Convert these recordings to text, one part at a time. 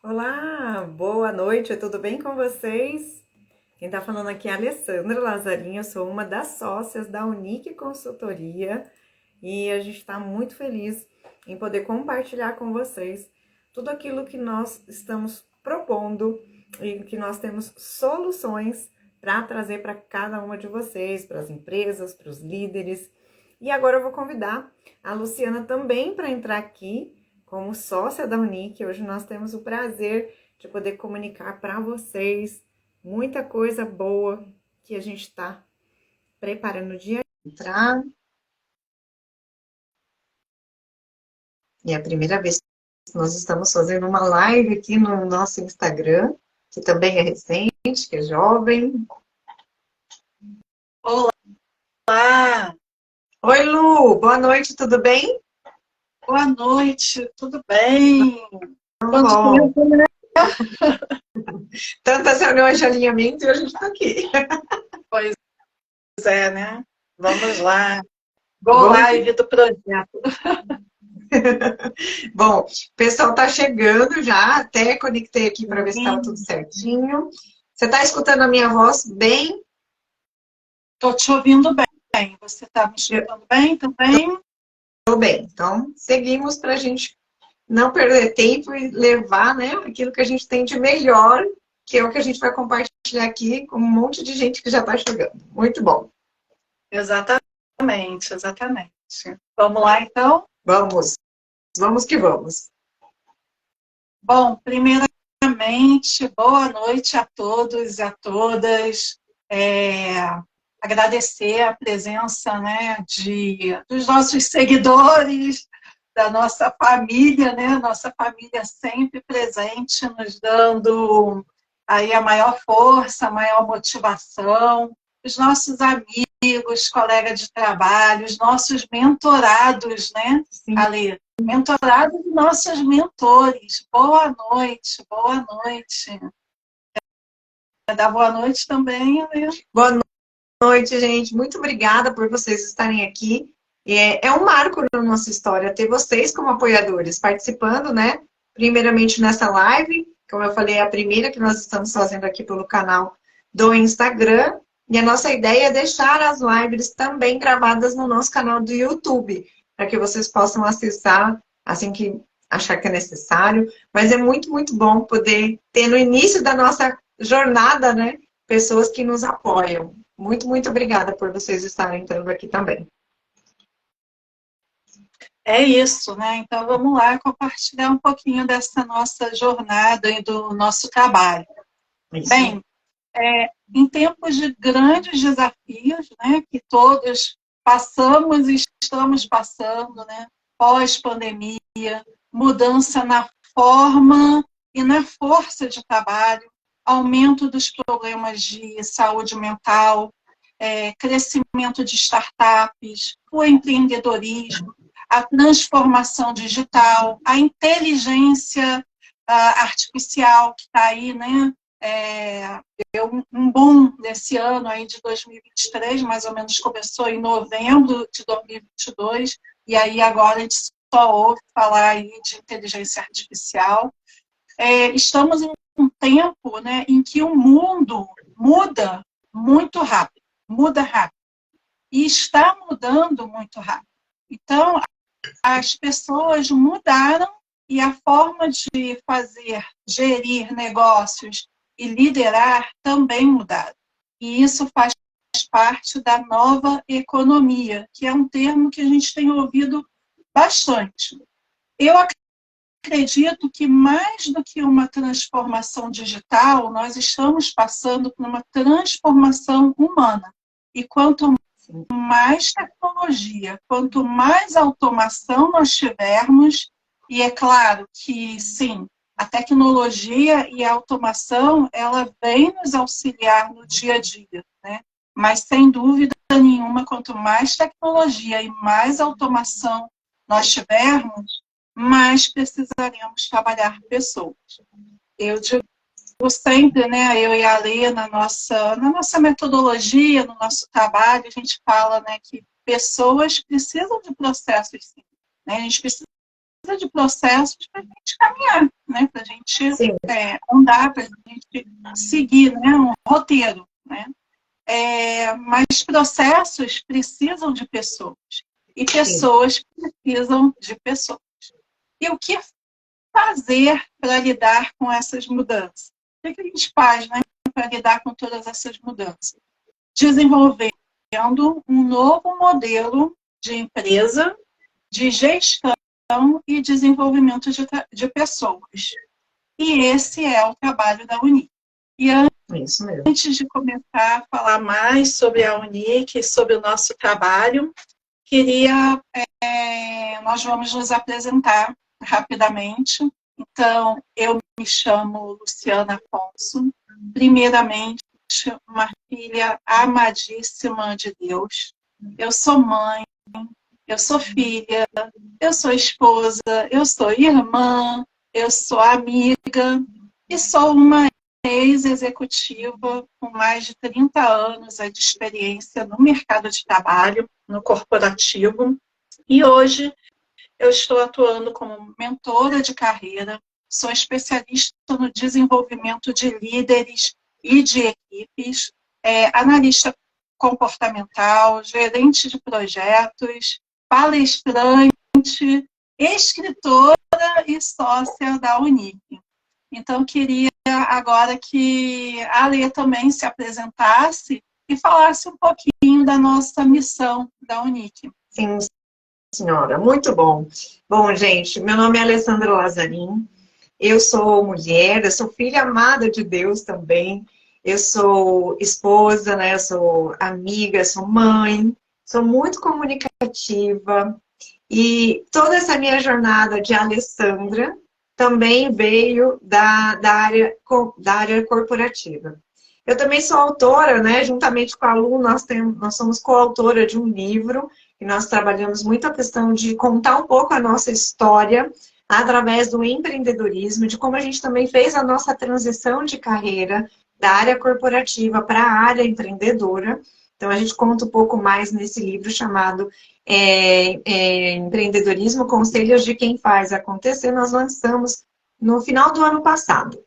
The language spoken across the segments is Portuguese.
Olá, boa noite, tudo bem com vocês? Quem está falando aqui é a Alessandra Lazarinho, eu sou uma das sócias da Unique Consultoria e a gente está muito feliz em poder compartilhar com vocês tudo aquilo que nós estamos propondo e que nós temos soluções para trazer para cada uma de vocês, para as empresas, para os líderes. E agora eu vou convidar a Luciana também para entrar aqui como sócia da Unique. Hoje nós temos o prazer de poder comunicar para vocês muita coisa boa que a gente está preparando o dia. Entrar. E é a primeira vez que nós estamos fazendo uma live aqui no nosso Instagram, que também é recente, que é jovem. Olá, Oi, Lu, boa noite, tudo bem? boa noite, tudo bem? Quanto Bom, tempo, né? tantas reuniões de alinhamento e a gente está aqui. Pois é, né? Vamos lá. Go Bom, live do projeto. bom, o pessoal está chegando já, até conectei aqui para ver se estava tudo certinho. Você está escutando a minha voz bem? Estou te ouvindo bem. Você está me escutando bem também? Estou bem. Então, seguimos para a gente não perder tempo e levar, né, aquilo que a gente tem de melhor, que é o que a gente vai compartilhar aqui com um monte de gente que já está chegando. Muito bom. Exatamente, exatamente. Vamos lá, então? Vamos que vamos. Bom, primeiramente, boa noite a todos e a todas. Agradecer a presença, né, dos nossos seguidores, da nossa família, né, nossa família sempre presente, nos dando aí a maior força, a maior motivação, os nossos amigos, colegas de trabalho, os nossos mentorados, né, Sim. Ale? Mentorados e nossos mentores. Boa noite, boa noite. Quer dar boa noite também, Ale? Boa noite, gente. Muito obrigada por vocês estarem aqui. É um marco na nossa história ter vocês como apoiadores participando, né? Primeiramente nessa live, como eu falei, é a primeira que nós estamos fazendo aqui pelo canal do Instagram. E a nossa ideia é deixar as lives também gravadas no nosso canal do YouTube, para que vocês possam acessar assim que achar que é necessário. Mas é muito, muito bom poder ter no início da nossa jornada, né? Pessoas que nos apoiam. Muito, muito obrigada por vocês estarem entrando aqui também. É isso, né? Então vamos lá compartilhar um pouquinho dessa nossa jornada e do nosso trabalho. Isso. Bem, em tempos de grandes desafios, né, que todos passamos e estamos passando, né, pós-pandemia, mudança na forma e na força de trabalho, aumento dos problemas de saúde mental, crescimento de startups, o empreendedorismo, a transformação digital, a inteligência artificial que está aí, né? Deu um boom nesse ano aí de 2023, mais ou menos começou em novembro de 2022, e aí agora a gente só ouve falar aí de inteligência artificial. Estamos em um tempo, né, em que o mundo muda muito rápido, e está mudando muito rápido. Então, as pessoas mudaram e a forma de gerir negócios e liderar também mudaram. E isso faz parte da nova economia, que é um termo que a gente tem ouvido bastante. Eu acredito que mais do que uma transformação digital, nós estamos passando por uma transformação humana. E quanto mais tecnologia, quanto mais automação nós tivermos, e é claro que, sim, a tecnologia e a automação, ela vem nos auxiliar no dia a dia, né? Mas, sem dúvida nenhuma, quanto mais tecnologia e mais automação nós tivermos, mais precisaremos trabalhar pessoas. Eu digo sempre, né, eu e a Lê, na nossa metodologia, no nosso trabalho, a gente fala, né, que pessoas precisam de processos, sim, né? A gente precisa de processos para a gente caminhar, né, para a gente Sim, andar, para a gente seguir, né, um roteiro, né? Mas processos precisam de pessoas e sim, pessoas precisam de pessoas. E o que fazer para lidar com essas mudanças? O que a gente faz, né, para lidar com todas essas mudanças? Desenvolvendo um novo modelo de empresa, de gestão e desenvolvimento de pessoas. E esse é o trabalho da Unic. E isso mesmo. antes de começar a falar mais sobre a Unic, sobre o nosso trabalho, nós vamos nos apresentar rapidamente. Então, eu me chamo Luciana Afonso, primeiramente, uma filha amadíssima de Deus. Eu sou mãe, eu sou filha, eu sou esposa, eu sou irmã, eu sou amiga e sou uma ex-executiva com mais de 30 anos de experiência no mercado de trabalho, no corporativo. E hoje eu estou atuando como mentora de carreira, sou especialista no desenvolvimento de líderes e de equipes, analista comportamental, gerente de projetos, palestrante, escritora e sócia da Unic. Então, queria agora que a Lê também se apresentasse e falasse um pouquinho da nossa missão da Unic. Sim, senhora, muito bom. Bom, gente, meu nome é Alessandra Lazarim, eu sou mulher, eu sou filha amada de Deus também, eu sou esposa, né? Eu sou amiga, sou mãe, sou muito comunicativa e toda essa minha jornada de Alessandra também veio da área corporativa. Eu também sou autora, né? Juntamente com a Lu, nós somos coautora de um livro e nós trabalhamos muito a questão de contar um pouco a nossa história através do empreendedorismo, de como a gente também fez a nossa transição de carreira da área corporativa para a área empreendedora. Então, a gente conta um pouco mais nesse livro chamado Empreendedorismo, Conselhos de Quem Faz Acontecer. Nós lançamos no final do ano passado.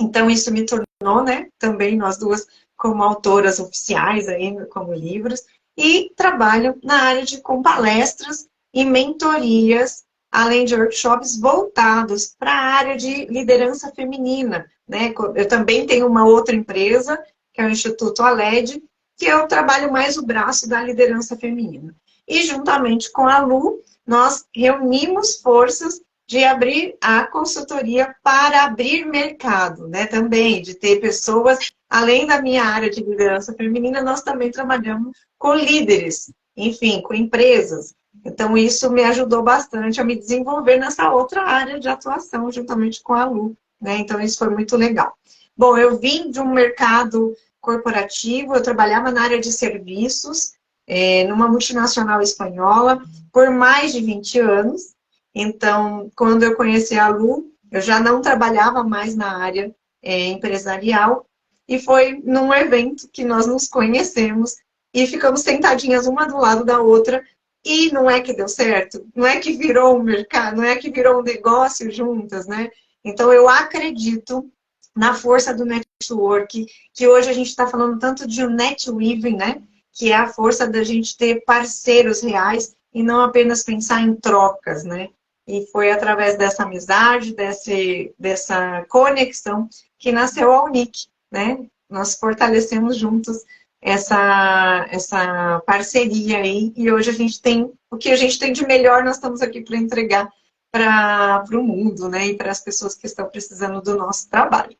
Então, isso me tornou, né, também nós duas como autoras oficiais aí, como livros, e trabalho na área com palestras e mentorias, além de workshops voltados para a área de liderança feminina, né? Eu também tenho uma outra empresa, que é o Instituto Aled, que eu trabalho mais o braço da liderança feminina. E juntamente com a Lu, nós reunimos forças de abrir a consultoria para abrir mercado, né? Também, de ter pessoas, além da minha área de liderança feminina, nós também trabalhamos com líderes, enfim, com empresas. Então, isso me ajudou bastante a me desenvolver nessa outra área de atuação, juntamente com a Lu, né? Então, isso foi muito legal. Bom, eu vim de um mercado corporativo, eu trabalhava na área de serviços, numa multinacional espanhola, por mais de 20 anos. Então, quando eu conheci a Lu, eu já não trabalhava mais na área empresarial, e foi num evento que nós nos conhecemos e ficamos sentadinhas uma do lado da outra, e não é que deu certo, não é que virou um mercado, não é que virou um negócio juntas, né? Então, eu acredito na força do network, que hoje a gente está falando tanto de um netweaving, né? Que é a força da gente ter parceiros reais e não apenas pensar em trocas, né? E foi através dessa amizade, dessa conexão, que nasceu a Unic, né? Nós fortalecemos juntos essa parceria aí, e hoje a gente tem o que a gente tem de melhor, nós estamos aqui para entregar para o mundo, né? E para as pessoas que estão precisando do nosso trabalho.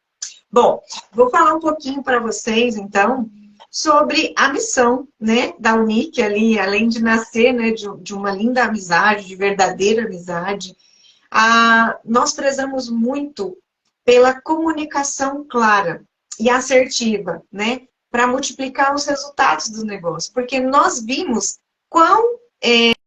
Bom, vou falar um pouquinho para vocês, então, sobre a missão, né, da Unic ali, além de nascer, né, de uma linda amizade, de verdadeira amizade, nós prezamos muito pela comunicação clara e assertiva, né, para multiplicar os resultados do negócio, porque nós vimos quão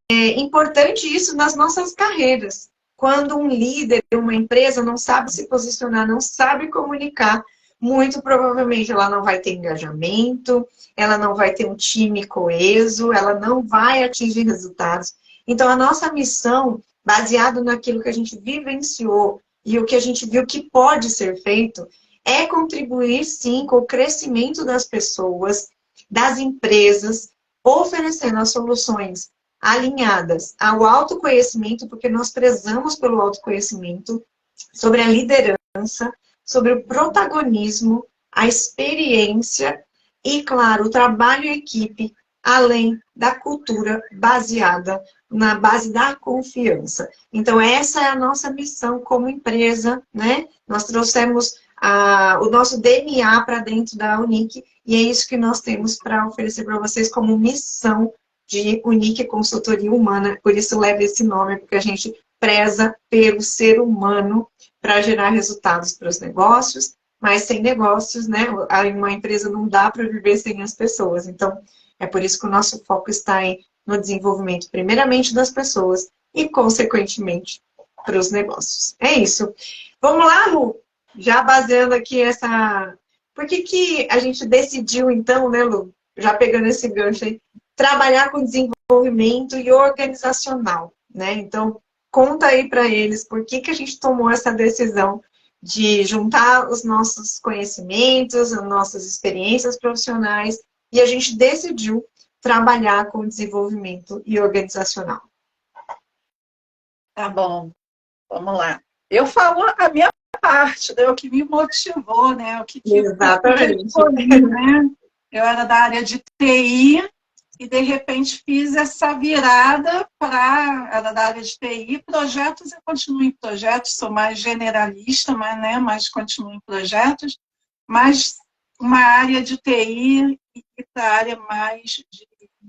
importante isso nas nossas carreiras. Quando um líder, uma empresa não sabe se posicionar, não sabe comunicar, muito provavelmente ela não vai ter engajamento, ela não vai ter um time coeso, ela não vai atingir resultados. Então, a nossa missão, baseado naquilo que a gente vivenciou e o que a gente viu que pode ser feito é contribuir, sim, com o crescimento das pessoas, das empresas, oferecendo as soluções alinhadas ao autoconhecimento, porque nós prezamos pelo autoconhecimento, sobre a liderança, sobre o protagonismo, a experiência e, claro, o trabalho em equipe, além da cultura baseada na base da confiança. Então, essa é a nossa missão como empresa, né? Nós trouxemos o nosso DNA para dentro da Unic e é isso que nós temos para oferecer para vocês como missão de Unic Consultoria Humana. Por isso leva esse nome, porque a gente preza pelo ser humano para gerar resultados para os negócios, mas sem negócios, né? Uma empresa não dá para viver sem as pessoas. Então, é por isso que o nosso foco está no desenvolvimento, primeiramente, das pessoas e, consequentemente, para os negócios. É isso. Vamos lá, Lu? Já baseando aqui essa... Por que a gente decidiu, então, né, Lu? Já pegando esse gancho aí, trabalhar com desenvolvimento e organizacional, né? Então, conta aí para eles por que a gente tomou essa decisão de juntar os nossos conhecimentos, as nossas experiências profissionais, e a gente decidiu trabalhar com desenvolvimento e organizacional. Tá bom, vamos lá. Eu falo a minha parte, né, o que me motivou, né? O que Exatamente. Né? Eu era da área de TI e, de repente, fiz essa virada era da área de TI, projetos, eu continuo em projetos, sou mais generalista, mas continuo em projetos, mas uma área de TI e para a área mais de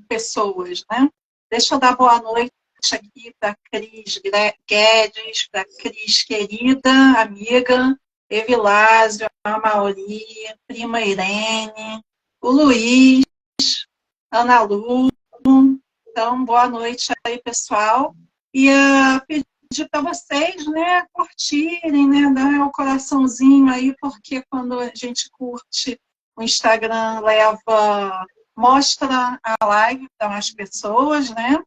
pessoas, né? Deixa eu dar boa noite aqui para Cris Guedes, para Cris querida, amiga, Evilásio, a Mauri, prima Irene, o Luiz, Ana Lu. Então, boa noite aí, pessoal. E pedir para vocês, né, curtirem, né, dar o coraçãozinho aí, porque quando a gente curte, o Instagram mostra a live para mais pessoas, né?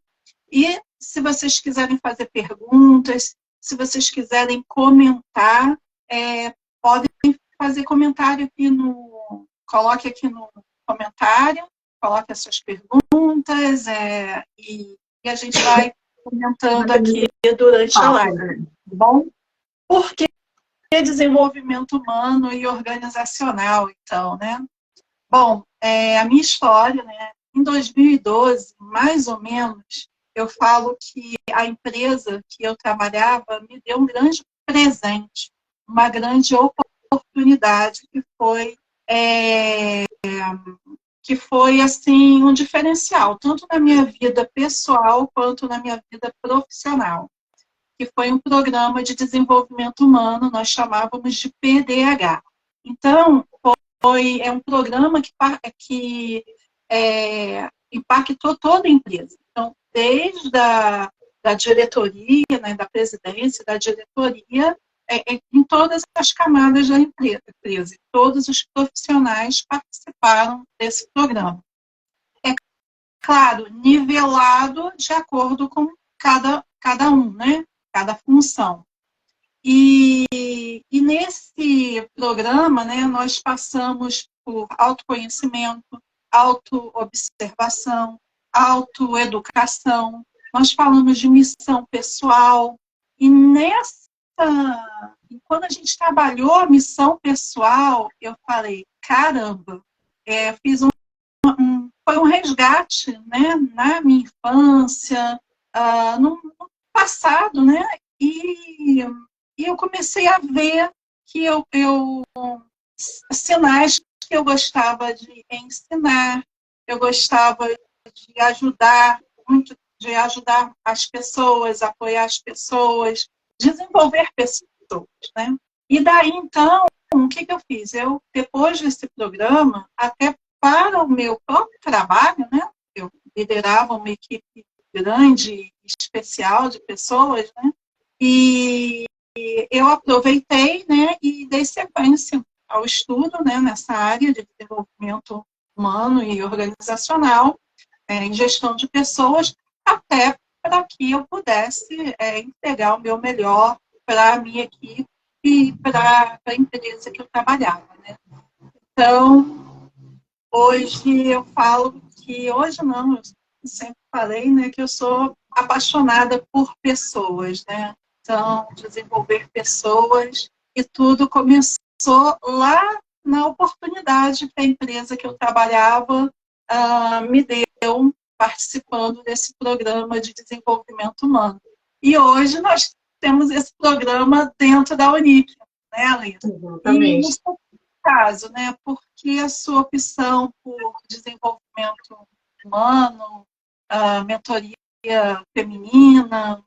E se vocês quiserem fazer perguntas, se vocês quiserem comentar, podem fazer comentário aqui coloque aqui no comentário, coloque as suas perguntas e a gente vai comentando aqui durante a live, tá bom? Por que desenvolvimento humano e organizacional, então, né? Bom, a minha história, né? Em 2012, mais ou menos, eu falo que a empresa que eu trabalhava me deu um grande presente, uma grande oportunidade que foi assim um diferencial, tanto na minha vida pessoal quanto na minha vida profissional, que foi um programa de desenvolvimento humano, nós chamávamos de PDH. Então, é um programa que impactou toda a empresa. Então, desde da diretoria, né, da presidência, da diretoria, em todas as camadas da empresa. Todos os profissionais participaram desse programa. É claro, nivelado de acordo com cada um, né? Cada função. E nesse programa, né, nós passamos por autoconhecimento, autoobservação, autoeducação, nós falamos de missão pessoal, e quando a gente trabalhou a missão pessoal, eu falei, caramba, foi um resgate, né, na minha infância, no passado, né, e eu comecei a ver que sinais que eu gostava de ensinar, eu gostava de ajudar, muito de ajudar as pessoas, apoiar as pessoas, desenvolver pessoas, né? E daí, então, o que eu fiz? Depois desse programa, até para o meu próprio trabalho, né? Eu liderava uma equipe grande, especial de pessoas, né? E eu aproveitei, né, e dei sequência ao estudo, né, nessa área de desenvolvimento humano e organizacional, em gestão de pessoas, até para que eu pudesse entregar o meu melhor para a minha equipe para a empresa que eu trabalhava, né? Então, hoje eu falo que, hoje não, eu sempre falei, né, que eu sou apaixonada por pessoas, né? Então, desenvolver pessoas, e tudo começou lá na oportunidade que a empresa que eu trabalhava me deu, participando desse programa de desenvolvimento humano. E hoje nós temos esse programa dentro da Unic, né, Alisa? E no Exatamente. seu caso, né, por que a sua opção por desenvolvimento humano, mentoria feminina?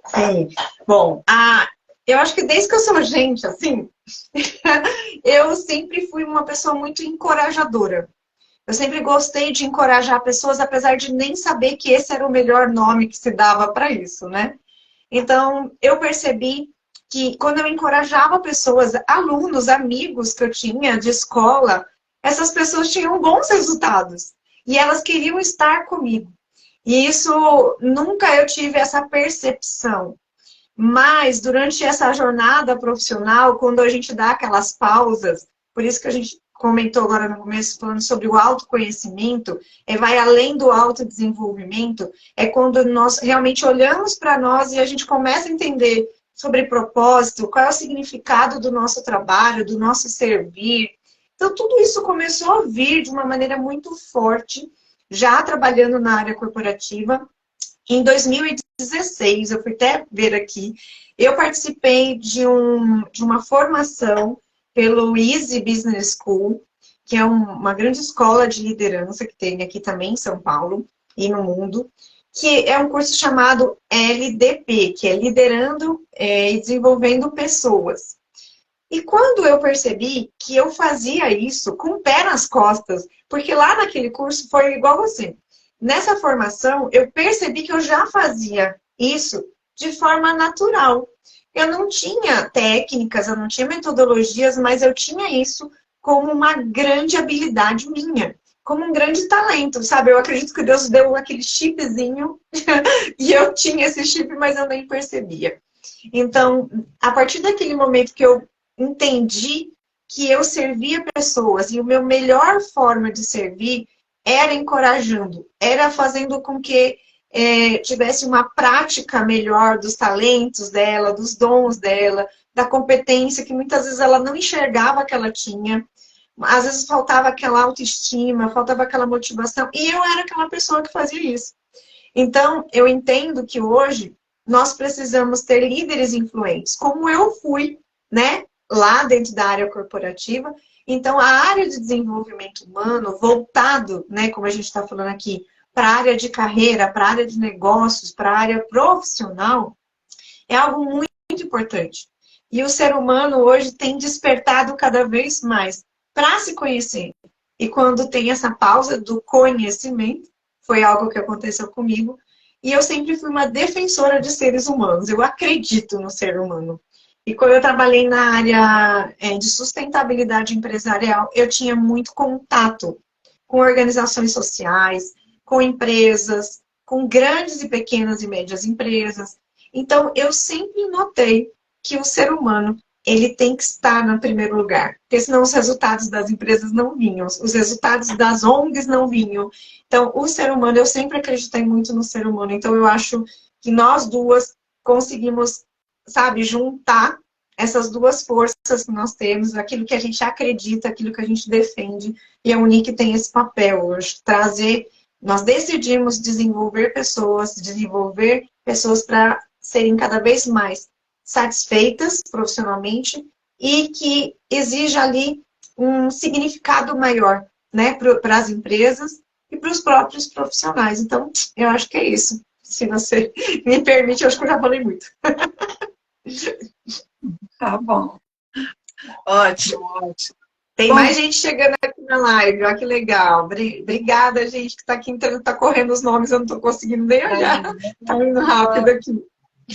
Sim. Bom, eu acho que desde que eu sou gente, assim, eu sempre fui uma pessoa muito encorajadora. Eu sempre gostei de encorajar pessoas, apesar de nem saber que esse era o melhor nome que se dava para isso, né? Então, eu percebi que quando eu encorajava pessoas, alunos, amigos que eu tinha de escola, essas pessoas tinham bons resultados. E elas queriam estar comigo. E isso, nunca eu tive essa percepção. Mas, durante essa jornada profissional, quando a gente dá aquelas pausas, por isso que a gente comentou agora no começo, falando sobre o autoconhecimento, vai além do autodesenvolvimento, é quando nós realmente olhamos para nós e a gente começa a entender sobre propósito, qual é o significado do nosso trabalho, do nosso servir. Então, tudo isso começou a vir de uma maneira muito forte, já trabalhando na área corporativa. Em 2016, eu fui até ver aqui, eu participei de uma formação pelo Easy Business School, que é uma grande escola de liderança que tem aqui também em São Paulo e no mundo, que é um curso chamado LDP, que é Liderando e Desenvolvendo Pessoas. E quando eu percebi que eu fazia isso com o pé nas costas, porque lá naquele curso foi igual você. Nessa formação, eu percebi que eu já fazia isso de forma natural. Eu não tinha técnicas, eu não tinha metodologias, mas eu tinha isso como uma grande habilidade minha, como um grande talento, sabe? Eu acredito que Deus deu aquele chipzinho e eu tinha esse chip, mas eu nem percebia. Então, a partir daquele momento que eu entendi que eu servia pessoas e a minha melhor forma de servir era encorajando, era fazendo com que tivesse uma prática melhor dos talentos dela, dos dons dela, da competência que muitas vezes ela não enxergava que ela tinha. Às vezes faltava aquela autoestima, faltava aquela motivação, e eu era aquela pessoa que fazia isso. Então, eu entendo que hoje nós precisamos ter líderes influentes, como eu fui, né, lá dentro da área corporativa. Então, a área de desenvolvimento humano, voltado, né, como a gente está falando aqui, para a área de carreira, para a área de negócios, para a área profissional, é algo muito importante. E o ser humano hoje tem despertado cada vez mais para se conhecer. E quando tem essa pausa do conhecimento, foi algo que aconteceu comigo, e eu sempre fui uma defensora de seres humanos. Eu acredito no ser humano. E quando eu trabalhei na área de sustentabilidade empresarial, eu tinha muito contato com organizações sociais, com empresas, com grandes e pequenas e médias empresas. Então, eu sempre notei que o ser humano, ele tem que estar no primeiro lugar, porque senão os resultados das empresas não vinham, os resultados das ONGs não vinham. Então, o ser humano, eu sempre acreditei muito no ser humano, então eu acho que nós duas conseguimos, sabe, juntar essas duas forças que nós temos, aquilo que a gente acredita, aquilo que a gente defende, e a Unic tem esse papel hoje, trazer, nós decidimos desenvolver pessoas para serem cada vez mais satisfeitas profissionalmente e que exija ali um significado maior, né, para as empresas e para os próprios profissionais. Então, eu acho que é isso. Se você me permite, eu acho que eu já falei muito. Tá bom. Ótimo, ótimo. Tem Bom, mais gente chegando aqui na live, olha que legal. Obrigada, gente, que está aqui entrando, está correndo os nomes, eu não estou conseguindo nem olhar. Está indo rápido aqui.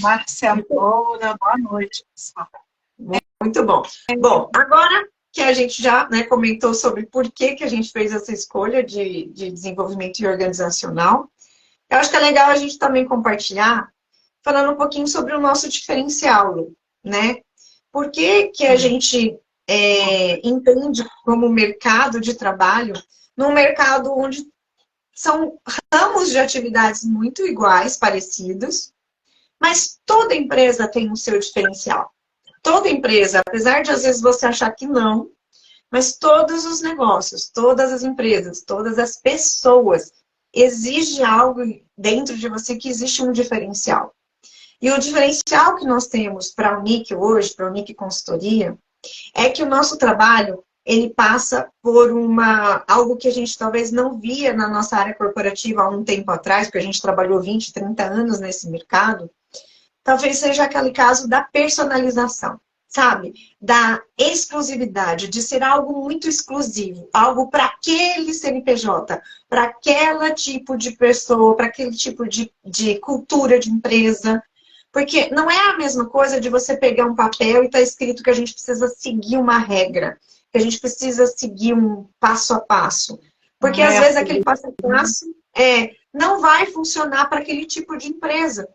Márcia Moura, boa noite, pessoal. Muito bom. Bom, agora que a gente já, né, comentou sobre por que a gente fez essa escolha de desenvolvimento organizacional, eu acho que é legal a gente também compartilhar, falando um pouquinho sobre o nosso diferencial, Lu, né? por que que a gente entende como mercado de trabalho num mercado onde são ramos de atividades muito iguais, parecidos, mas toda empresa tem o seu diferencial. Toda empresa, apesar de às vezes você achar que não, mas todos os negócios, todas as empresas, todas as pessoas, exige algo dentro de você que existe um diferencial. E o diferencial que nós temos para a Unic hoje, para a Unic Consultoria, é que o nosso trabalho, ele passa por algo que a gente talvez não via na nossa área corporativa há um tempo atrás, porque a gente trabalhou 20, 30 anos nesse mercado, talvez seja aquele caso da personalização, sabe? Da exclusividade, de ser algo muito exclusivo, algo para aquele CNPJ, para aquele tipo de pessoa, para aquele tipo de cultura de empresa. Porque não é a mesma coisa de você pegar um papel e tá escrito que a gente precisa seguir uma regra, que a gente precisa seguir um passo a passo. Porque às vezes aquele passo a passo não vai funcionar para aquele tipo de empresa.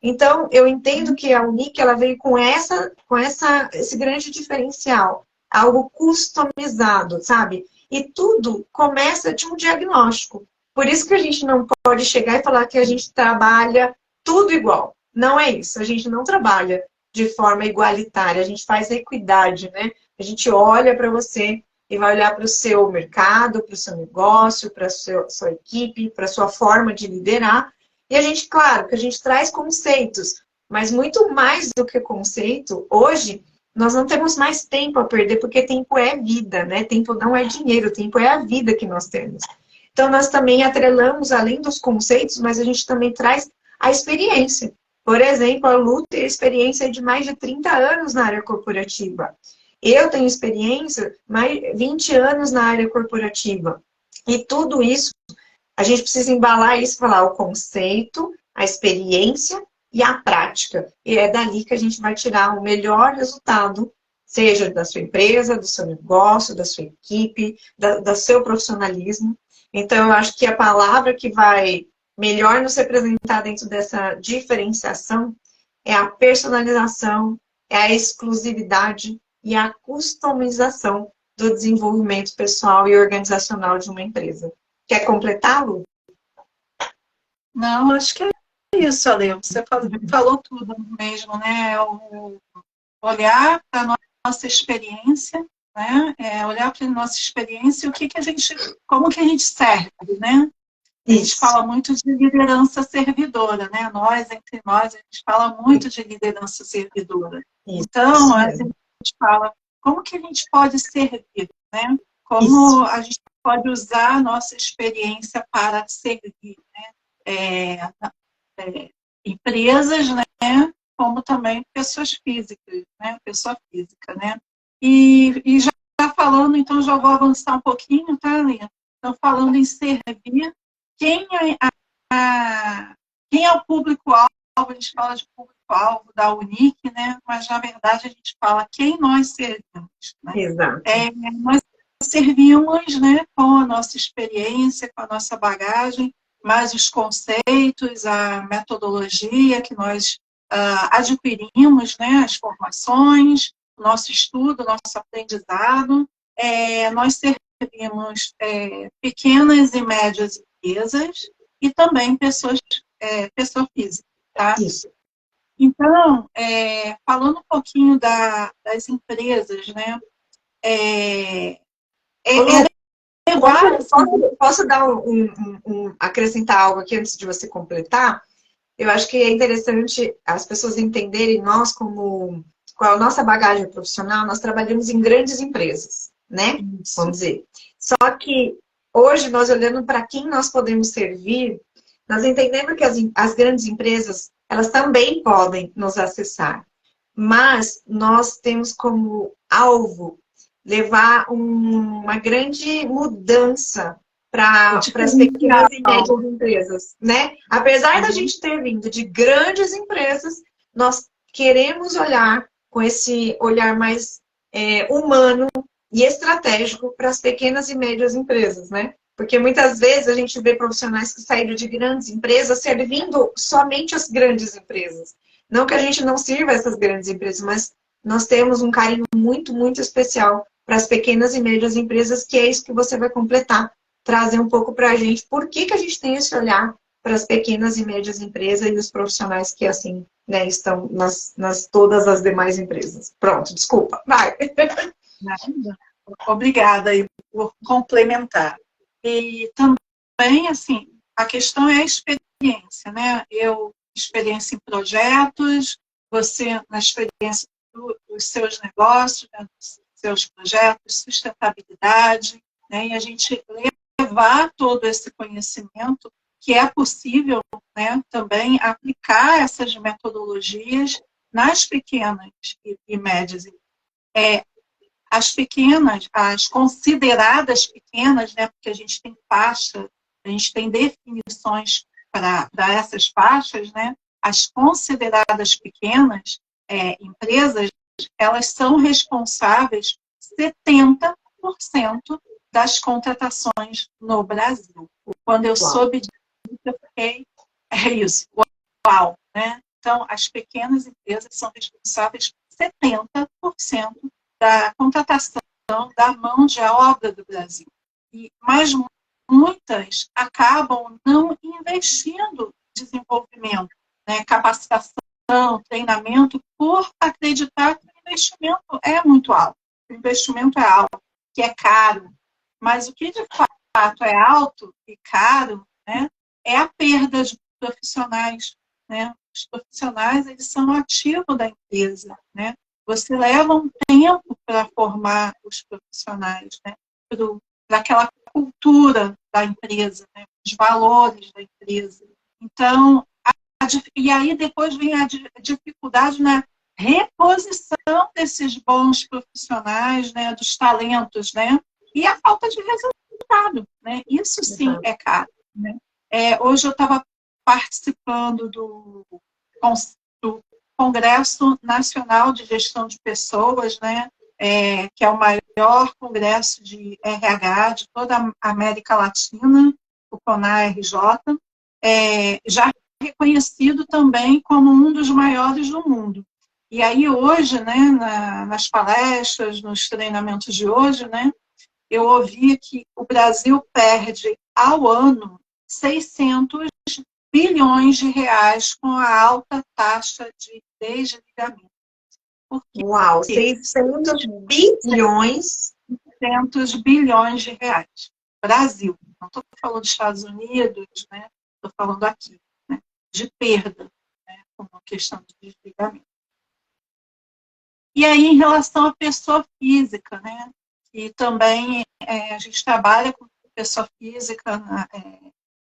Então, eu entendo que a Unic, ela veio com esse grande diferencial, algo customizado, sabe? E tudo começa de um diagnóstico. Por isso que a gente não pode chegar e falar que a gente trabalha tudo igual. Não é isso, a gente não trabalha de forma igualitária, a gente faz equidade, né? A gente olha para você e vai olhar para o seu mercado, para o seu negócio, para a sua equipe, para a sua forma de liderar. E a gente, claro, que a gente traz conceitos, mas muito mais do que conceito, hoje nós não temos mais tempo a perder, porque tempo é vida, né? Tempo não é dinheiro, tempo é a vida que nós temos. Então, nós também atrelamos, além dos conceitos, mas a gente também traz a experiência. Por exemplo, a Lu tem experiência de mais de 30 anos na área corporativa. Eu tenho experiência mais 20 anos na área corporativa. E tudo isso, a gente precisa embalar isso, falar o conceito, a experiência e a prática. E é dali que a gente vai tirar o melhor resultado, seja da sua empresa, do seu negócio, da sua equipe, do seu profissionalismo. Então, eu acho que a palavra que vai melhor nos representar dentro dessa diferenciação é a personalização, é a exclusividade e a customização do desenvolvimento pessoal e organizacional de uma empresa. Quer completá-lo? Não, acho que é isso, Ale. Você falou tudo mesmo, né? Olhar para a nossa experiência, né? Olhar para a nossa experiência e como que a gente serve, né? A gente fala muito de liderança servidora, né? Entre nós, a gente fala muito de liderança servidora. Então, a gente fala como que a gente pode servir, né? Como a gente pode usar a nossa experiência para servir, né? Empresas, né? Como também pessoas físicas, né? Pessoa física, né? E já falando, então já vou avançar um pouquinho, tá, Linha? Então, falando em servir, quem é o público-alvo? A gente fala de público-alvo da Unic, né? Mas, na verdade, a gente fala quem nós servimos. Né? Exato. Nós servimos, né, com a nossa experiência, com a nossa bagagem, mas os conceitos, a metodologia que nós adquirimos, né, as formações, o nosso estudo, o nosso aprendizado. Nós servimos pequenas e médias empresas e também pessoa física, tá? Isso. Então, falando um pouquinho das empresas, né? Posso dar acrescentar algo aqui antes de você completar? Eu acho que é interessante as pessoas entenderem nós com a nossa bagagem profissional, nós trabalhamos em grandes empresas, né? Isso. Vamos dizer. Só que hoje, nós olhando para quem nós podemos servir, nós entendemos que as grandes empresas, elas também podem nos acessar. Mas nós temos como alvo levar uma grande mudança para as pequenas e médias empresas, né? Apesar da gente ter vindo de grandes empresas, nós queremos olhar com esse olhar mais humano e estratégico para as pequenas e médias empresas, né? Porque muitas vezes a gente vê profissionais que saíram de grandes empresas servindo somente as grandes empresas. Não que a gente não sirva essas grandes empresas, mas nós temos um carinho muito, muito especial para as pequenas e médias empresas, que é isso que você vai completar, trazer um pouco para a gente por que, que a gente tem esse olhar para as pequenas e médias empresas e os profissionais que, assim, né, estão nas todas as demais empresas. Pronto, desculpa, vai. Nada. Obrigada aí por complementar. E também, assim, a questão é a experiência, né? Experiência em projetos, você na experiência dos seus negócios, né, dos seus projetos, sustentabilidade, né? E a gente levar todo esse conhecimento que é possível, né, também aplicar essas metodologias nas pequenas e médias. As pequenas, as consideradas pequenas, né, porque a gente tem faixa, a gente tem definições para essas faixas, né, as consideradas pequenas empresas, elas são responsáveis 70% das contratações no Brasil. Quando eu soube disso, eu fiquei, é isso, uau, né? Então, as pequenas empresas são responsáveis por 70% da contratação da mão de obra do Brasil. Mas muitas acabam não investindo em desenvolvimento, né, capacitação, treinamento, por acreditar que o investimento é muito alto. O investimento é alto, que é caro. Mas o que de fato é alto e caro, né, é a perda de profissionais. Né? Os profissionais, eles são o ativo da empresa, né? Você leva um tempo para formar os profissionais, né? Para aquela cultura da empresa, né? Os valores da empresa. Então, e aí depois vem a dificuldade na reposição desses bons profissionais, né? Dos talentos, né? E a falta de resultado, né? Isso sim é caro. Né? Hoje eu estava participando do Congresso Nacional de Gestão de Pessoas, né, que é o maior congresso de RH de toda a América Latina, o CONARJ, já reconhecido também como um dos maiores do mundo. E aí hoje, né, nas palestras, nos treinamentos de hoje, né, eu ouvi que o Brasil perde ao ano 600 bilhões de reais com a alta taxa de desligamento. Uau, 600 bilhões? 600 bilhões de reais. Brasil. Não estou falando dos Estados Unidos, né? Estou falando aqui, né? De perda, né? Como questão de desligamento. E aí, em relação à pessoa física, né? E também a gente trabalha com pessoa física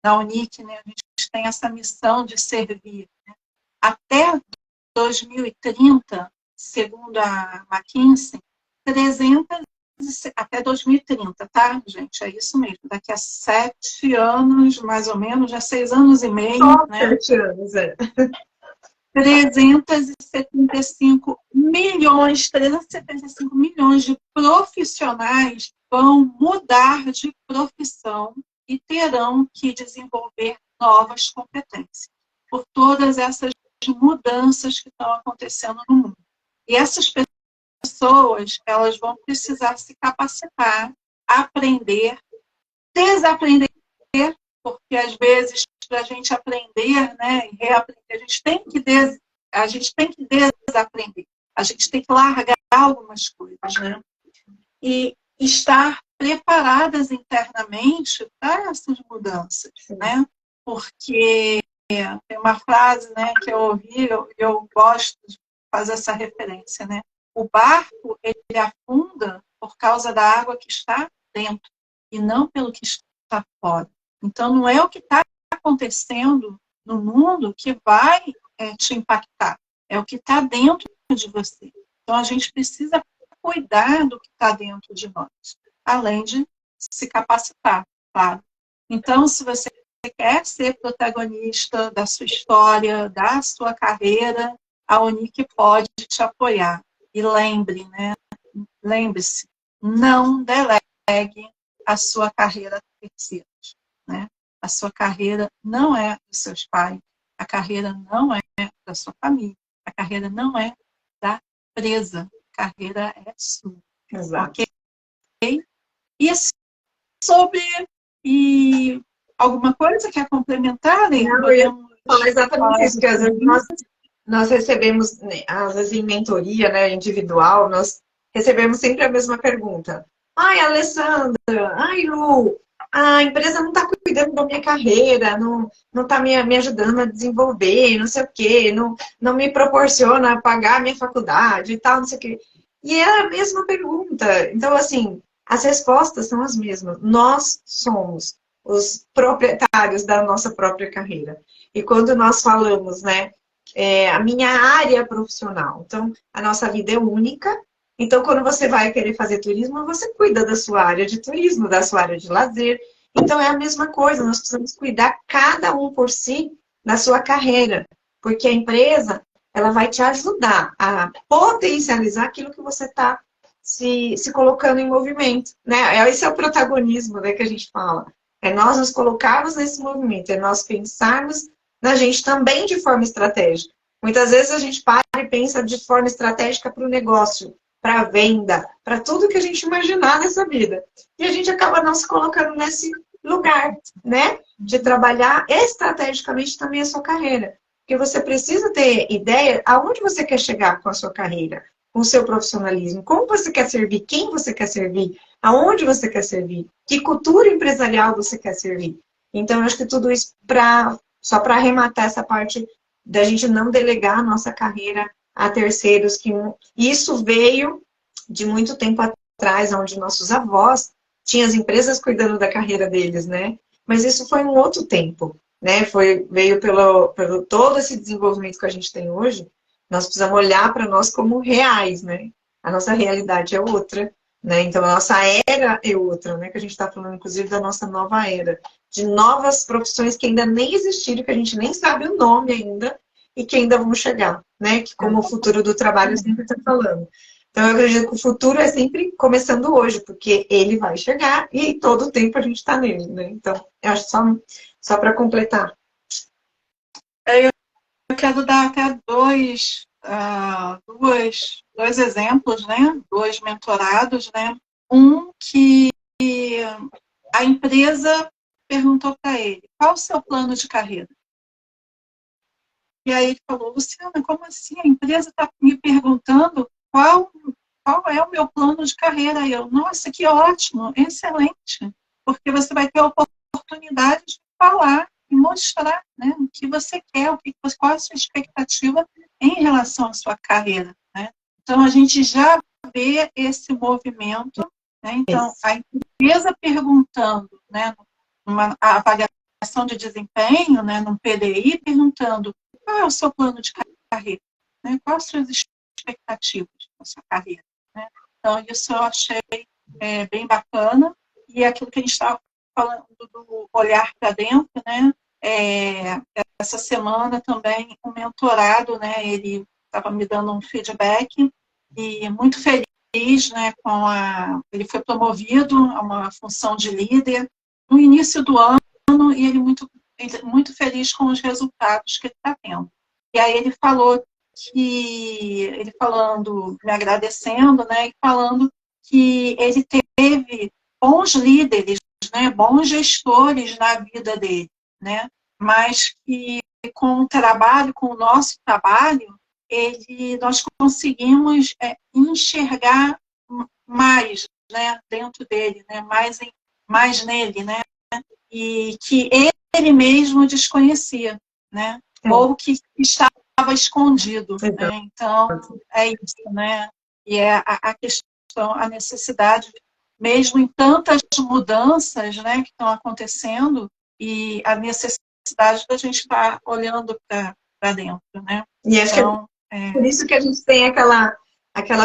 na Unic, né? A gente tem essa missão de servir. Né? Até 2030, segundo a McKinsey, até 2030, tá, gente? É isso mesmo. Daqui a 7 anos, mais ou menos, já 6 anos e meio. Só né? 7 anos, 375 milhões de profissionais vão mudar de profissão e terão que desenvolver novas competências por todas essas mudanças que estão acontecendo no mundo. E essas pessoas, elas vão precisar se capacitar, aprender, desaprender, porque às vezes para a gente aprender, né, e reaprender, a gente tem que desaprender, a gente tem que largar algumas coisas, né? E estar preparadas internamente para essas mudanças, né? Porque tem uma frase, né, que eu ouvi, eu gosto de fazer essa referência, né? O barco, ele afunda por causa da água que está dentro e não pelo que está fora. Então, não é o que está acontecendo no mundo que vai te impactar, é o que está dentro de você. Então, a gente precisa cuidar do que está dentro de nós, além de se capacitar, claro. Então, se você quer ser protagonista da sua história, da sua carreira, a Unic pode te apoiar. E lembre-se, não delegue a sua carreira a terceiros, né? A sua carreira não é dos seus pais, a carreira não é da sua família, a carreira não é da empresa, a carreira é sua. Exato. Ok? E sobre... E alguma coisa quer complementar, né? Não, eu ia Podemos falar exatamente falar isso, do porque às vezes serviço? nós recebemos, né, às vezes em mentoria, né, individual, nós recebemos sempre a mesma pergunta. Ai, Alessandra, ai, Lu, a empresa não está cuidando da minha carreira, não está me ajudando a desenvolver, não sei o quê, não me proporciona pagar a minha faculdade e tal, não sei o quê. E é a mesma pergunta. Então, assim, as respostas são as mesmas. Nós somos os proprietários da nossa própria carreira. E quando nós falamos, né, a minha área profissional. Então, a nossa vida é única. Então, quando você vai querer fazer turismo, você cuida da sua área de turismo, da sua área de lazer. Então, é a mesma coisa. Nós precisamos cuidar cada um por si na sua carreira. Porque a empresa, ela vai te ajudar a potencializar aquilo que você está se colocando em movimento, né? Esse é o protagonismo, né, que a gente fala. É nós nos colocarmos nesse movimento, é nós pensarmos na gente também de forma estratégica. Muitas vezes a gente para e pensa de forma estratégica para o negócio, para a venda, para tudo que a gente imaginar nessa vida. E a gente acaba não se colocando nesse lugar, né? De trabalhar estrategicamente também a sua carreira. Porque você precisa ter ideia aonde você quer chegar com a sua carreira, com o seu profissionalismo, como você quer servir, quem você quer servir, aonde você quer servir, que cultura empresarial você quer servir. Então, eu acho que tudo isso só para arrematar essa parte da gente não delegar a nossa carreira a terceiros, que isso veio de muito tempo atrás, onde nossos avós tinham as empresas cuidando da carreira deles, né? Mas isso foi um outro tempo, né? Veio pelo todo esse desenvolvimento que a gente tem hoje. Nós precisamos olhar para nós como reais, né? A nossa realidade é outra, né? Então, a nossa era é outra, né? Que a gente está falando, inclusive, da nossa nova era. De novas profissões que ainda nem existiram, que a gente nem sabe o nome ainda, e que ainda vão chegar, né? Que como o futuro do trabalho sempre está falando. Então, eu acredito que o futuro é sempre começando hoje, porque ele vai chegar e todo o tempo a gente está nele, né? Então, eu acho só para completar. Eu quero dar até dois exemplos, né? Dois mentorados, né? Um que a empresa perguntou para ele, qual o seu plano de carreira? E aí ele falou, Luciana, como assim? A empresa está me perguntando qual é o meu plano de carreira? E eu, nossa, que ótimo, excelente, porque você vai ter a oportunidade de falar e mostrar, né, o que você quer, qual é a sua expectativa em relação à sua carreira, né? Então, a gente já vê esse movimento, né? Então, a empresa perguntando, né, uma avaliação de desempenho, né, num PDI, perguntando qual é o seu plano de carreira, né? Quais as suas expectativas na sua carreira, né? Então, isso eu achei bem bacana, e aquilo que a gente estava falando do olhar para dentro, né? Essa semana também um mentorado, né? Ele estava me dando um feedback e muito feliz, né? Ele foi promovido a uma função de líder no início do ano e ele muito feliz com os resultados que ele está tendo. E aí ele falou me agradecendo, né? E falando que ele teve bons líderes, né, bons gestores na vida dele, né, mas que com o trabalho, com o nosso trabalho, nós conseguimos enxergar mais, né, dentro dele, né, mais nele, né, e que ele mesmo desconhecia, né, ou que estava escondido, né, então é isso, né, e é a questão, a necessidade mesmo em tantas mudanças, né, que estão acontecendo, e a necessidade da gente estar olhando para dentro, né? E acho então, que é por isso que a gente tem aquela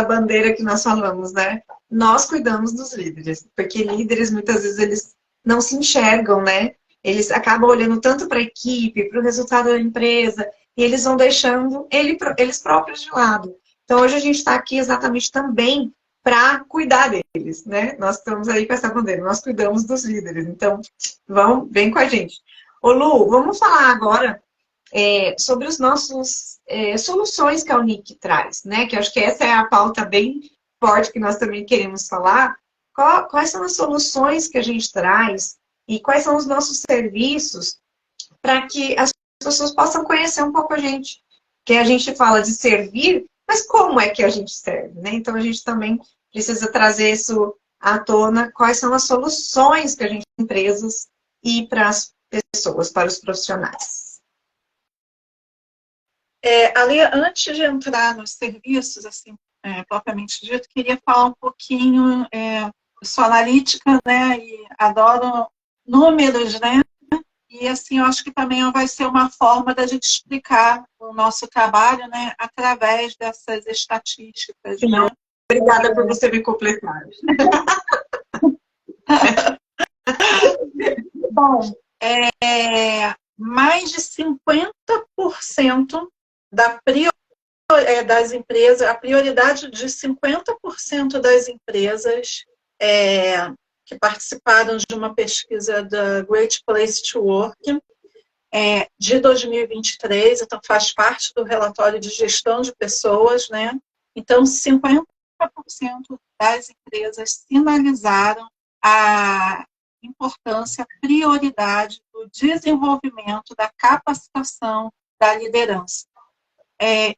bandeira que nós falamos, né? Nós cuidamos dos líderes, porque líderes, muitas vezes, eles não se enxergam, né? Eles acabam olhando tanto para a equipe, para o resultado da empresa, e eles vão deixando eles próprios de lado. Então, hoje a gente está aqui exatamente também para cuidar deles, né? Nós estamos aí com essa bandeira, nós cuidamos dos líderes. Então, vem com a gente. Ô Lu, vamos falar agora sobre os nossos soluções que a Unic traz, né? Que eu acho que essa é a pauta bem forte que nós também queremos falar. Quais são as soluções que a gente traz e quais são os nossos serviços para que as pessoas possam conhecer um pouco a gente. Que a gente fala de servir, mas como é que a gente serve, né? Então a gente também precisa trazer isso à tona, quais são as soluções que a gente tem empresas e para as pessoas, para os profissionais. Ali, antes de entrar nos serviços, assim, propriamente dito, queria falar um pouquinho, sou analítica, né, e adoro números, né, e assim, eu acho que também vai ser uma forma da gente explicar o nosso trabalho, né, através dessas estatísticas, Sim, né. Obrigada por você me completar. Bom, mais de 50% das empresas, a prioridade de 50% das empresas que participaram de uma pesquisa da Great Place to Work de 2023, então faz parte do relatório de gestão de pessoas, né? Então, 50% das empresas sinalizaram a importância, a prioridade do desenvolvimento, da capacitação da liderança. E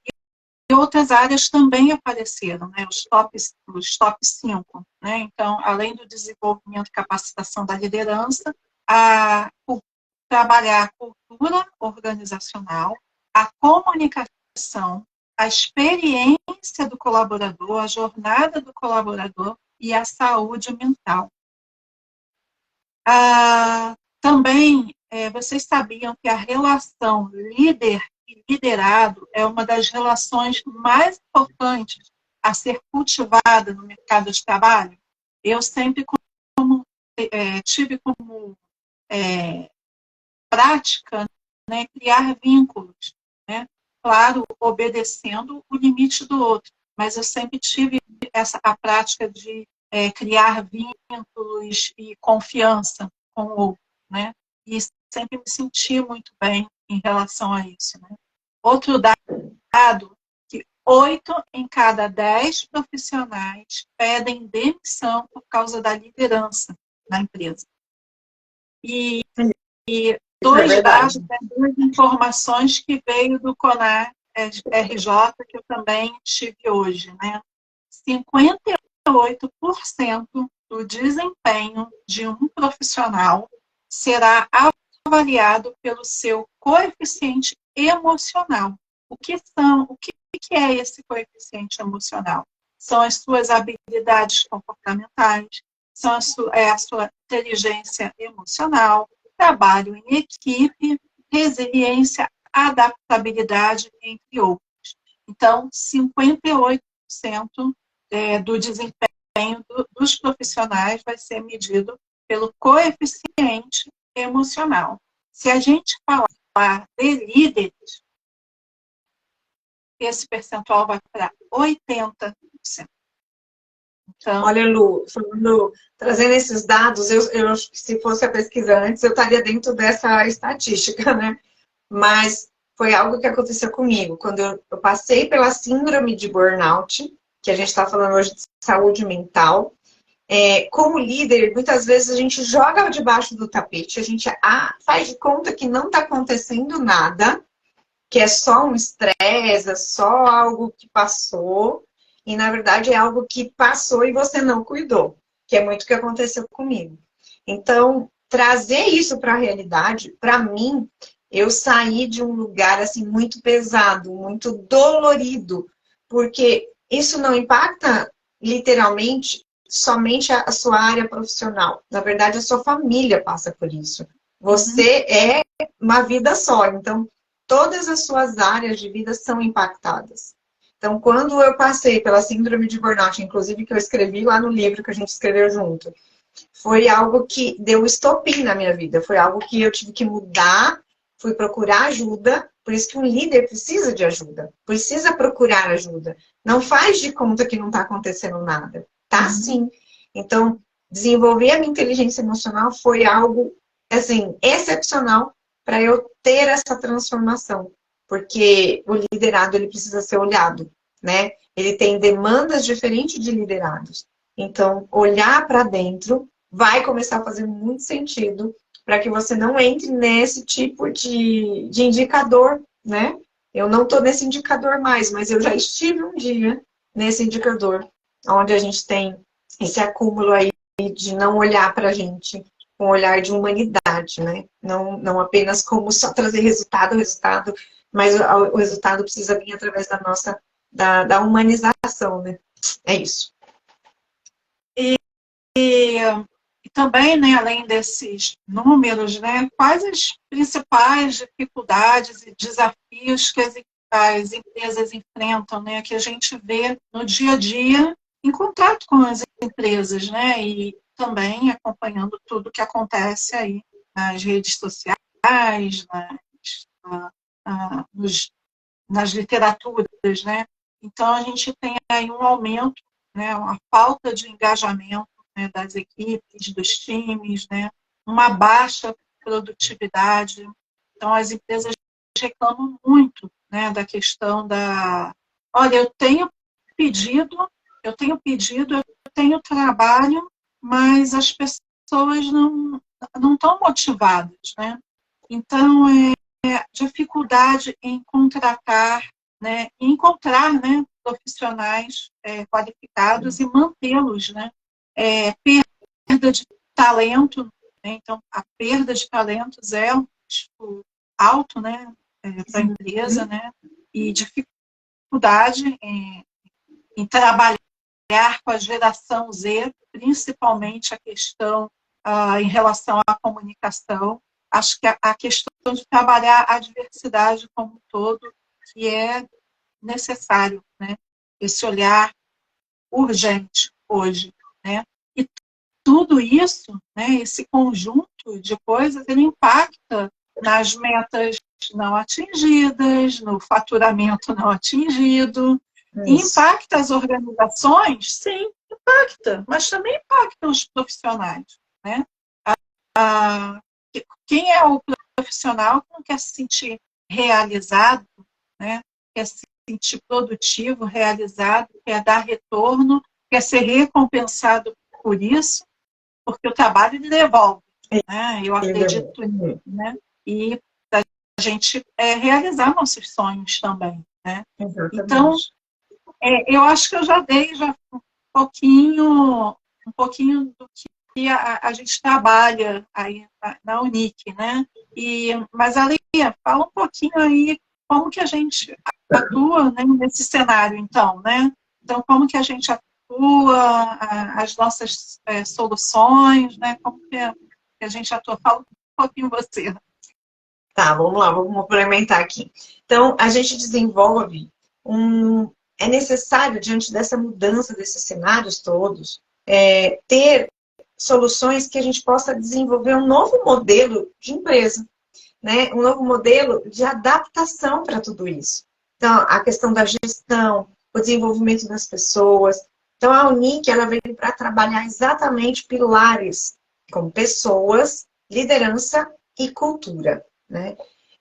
outras áreas também apareceram, né, os top 5. Né? Então, além do desenvolvimento e capacitação da liderança, trabalhar a cultura organizacional, a comunicação, a experiência do colaborador, a jornada do colaborador e a saúde mental. Também, vocês sabiam que a relação líder e liderado é uma das relações mais importantes a ser cultivada no mercado de trabalho? Eu sempre tive como prática, né, criar vínculos, né? Claro, obedecendo o limite do outro, mas eu sempre tive a prática de criar vínculos e confiança com o outro, né? E sempre me senti muito bem em relação a isso, né? Outro dado, que 8 em cada 10 profissionais pedem demissão por causa da liderança na empresa. E 2 dados, né, 2 informações que veio do CONAR RJ, que eu também tive hoje, né? 58% do desempenho de um profissional será avaliado pelo seu coeficiente emocional. O que é esse coeficiente emocional? São as suas habilidades comportamentais, são a sua inteligência emocional, trabalho em equipe, resiliência, adaptabilidade, entre outros. Então, 58% do desempenho dos profissionais vai ser medido pelo coeficiente emocional. Se a gente falar de líderes, esse percentual vai para 80%. Então, olha, Lu, trazendo esses dados, eu acho que se fosse a pesquisa antes, eu estaria dentro dessa estatística, né? Mas foi algo que aconteceu comigo. Quando eu passei pela síndrome de burnout, que a gente está falando hoje de saúde mental, como líder, muitas vezes a gente joga debaixo do tapete, a gente faz de conta que não está acontecendo nada, que é só um estresse, é só algo que passou, e na verdade é algo que passou e você não cuidou, que é muito o que aconteceu comigo. Então, trazer isso para a realidade, para mim, eu saí de um lugar assim muito pesado, muito dolorido, porque isso não impacta literalmente somente a sua área profissional. Na verdade, a sua família passa por isso. Você é uma vida só, então todas as suas áreas de vida são impactadas. Então, quando eu passei pela síndrome de burnout, inclusive que eu escrevi lá no livro que a gente escreveu junto, foi algo que deu estopim na minha vida, foi algo que eu tive que mudar, fui procurar ajuda, por isso que um líder precisa de ajuda, precisa procurar ajuda. Não faz de conta que não está acontecendo nada, tá sim. Então, desenvolver a minha inteligência emocional foi algo, assim, excepcional, para eu ter essa transformação? Porque o liderado, ele precisa ser olhado, né? Ele tem demandas diferentes de liderados. Então, olhar para dentro vai começar a fazer muito sentido para que você não entre nesse tipo de indicador, né? Eu não estou nesse indicador mais, mas eu já estive um dia nesse indicador, onde a gente tem esse acúmulo aí de não olhar para a gente com um olhar de humanidade, né? Não apenas como só trazer resultado, mas o resultado precisa vir através da nossa, da humanização, né? É isso. E também, né, além desses números, né, quais as principais dificuldades e desafios que as empresas enfrentam, né, que a gente vê no dia a dia em contato com as empresas, né, e também acompanhando tudo que acontece aí nas redes sociais, nas literaturas, né. Então, a gente tem aí um aumento, né, uma falta de engajamento, né, das equipes, dos times, né, uma baixa produtividade. Então, as empresas reclamam muito, né, da questão da... Olha, eu tenho trabalho, mas as pessoas não estão motivadas, né? Então, dificuldade em contratar, né, né, profissionais qualificados e mantê-los, né? Perda de talento, né? Então a perda de talentos é um risco alto, né, para a empresa, né? E dificuldade em trabalhar com a geração Z, principalmente a questão em relação à comunicação. Acho que a questão de trabalhar a diversidade como um todo, que é necessário, né? Esse olhar urgente hoje, né? E tudo isso, né, esse conjunto de coisas, ele impacta nas metas não atingidas, no faturamento não atingido, e impacta as organizações, sim, impacta, mas também impacta os profissionais, né? Quem é o profissional que não quer se sentir realizado, né? Quer se sentir produtivo, realizado, quer dar retorno, quer ser recompensado por isso, porque o trabalho ele devolve, né? Eu acredito nisso, né? E a gente realizar nossos sonhos também, né? Exatamente. Então, eu acho que eu já dei um pouquinho do que a gente trabalha aí na Unic, né? Mas, Ali, fala um pouquinho aí como que a gente atua, né, nesse cenário, então, né? Então, como que a gente atua, as nossas soluções, né? Como que a gente atua? Fala um pouquinho você. Tá, vamos lá, vamos complementar aqui. Então, a gente desenvolve é necessário, diante dessa mudança desses cenários todos, ter soluções que a gente possa desenvolver um novo modelo de empresa, né? Um novo modelo de adaptação para tudo isso. Então, a questão da gestão, o desenvolvimento das pessoas. Então, a Unic, ela veio para trabalhar exatamente pilares como pessoas, liderança e cultura, né?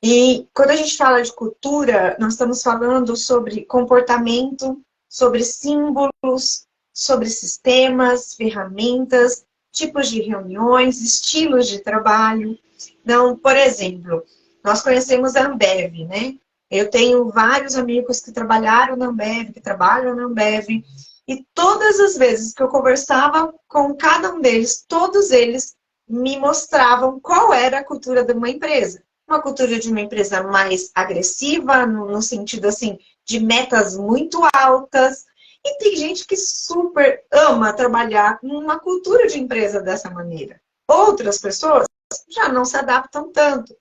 E quando a gente fala de cultura, nós estamos falando sobre comportamento, sobre símbolos, sobre sistemas, ferramentas, tipos de reuniões, estilos de trabalho. Então, por exemplo, nós conhecemos a Ambev, né? Eu tenho vários amigos que trabalharam na Ambev, que trabalham na Ambev, e todas as vezes que eu conversava com cada um deles, todos eles me mostravam qual era a cultura de uma empresa. Uma cultura de uma empresa mais agressiva, no sentido assim, de metas muito altas. E tem gente que super ama trabalhar numa cultura de empresa dessa maneira. Outras pessoas já não se adaptam tanto.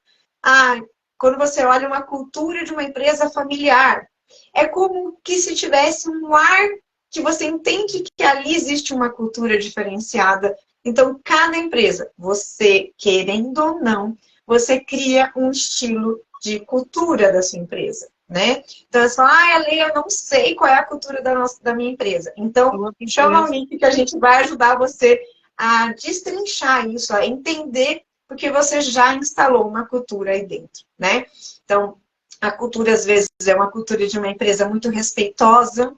Quando você olha uma cultura de uma empresa familiar, é como que se tivesse um ar que você entende que ali existe uma cultura diferenciada. Então, cada empresa, você querendo ou não, você cria um estilo de cultura da sua empresa, né? Então, você fala, Ale, eu não sei qual é a cultura da minha empresa. Então, chama a Unic que a gente vai ajudar você a destrinchar isso, a entender, porque você já instalou uma cultura aí dentro, né? Então, a cultura, às vezes, é uma cultura de uma empresa muito respeitosa,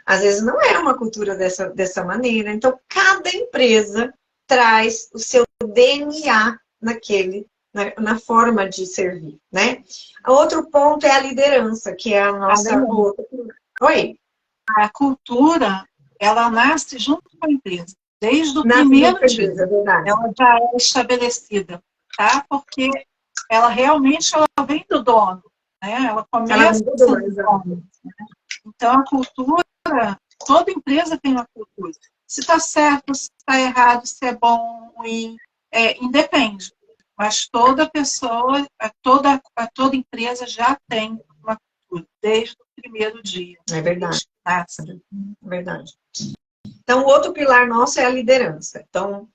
às vezes não é uma cultura dessa maneira. Então, cada empresa traz o seu DNA na forma de servir, né? Outro ponto é a liderança, que é a nossa outra. Oi? A cultura, ela nasce junto com a empresa. Desde o Nasce primeiro junto com a dia, empresa, é verdade. ela já é estabelecida, tá? Porque ela realmente vem do dono, né? Ela começa do dono. Então, a cultura, toda empresa tem uma cultura. Se está certo, se está errado, se é bom, ruim, independe. Mas toda pessoa, toda empresa já tem uma cultura, desde o primeiro dia. É verdade. É verdade. Então, o outro pilar nosso é a liderança. Então,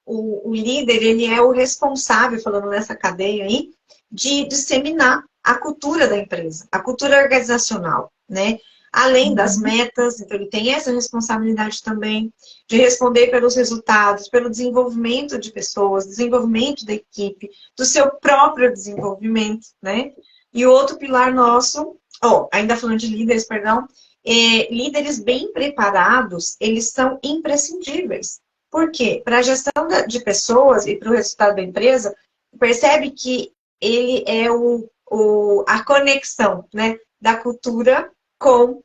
o líder, ele é o responsável, falando nessa cadeia aí, de disseminar a cultura da empresa, a cultura organizacional, né? Além das metas, então ele tem essa responsabilidade também de responder pelos resultados, pelo desenvolvimento de pessoas, desenvolvimento da equipe, do seu próprio desenvolvimento, né? E o outro pilar nosso, ainda falando de líderes, perdão, líderes bem preparados, eles são imprescindíveis. Por quê? Para a gestão de pessoas e para o resultado da empresa, percebe que ele é a conexão, né, da cultura com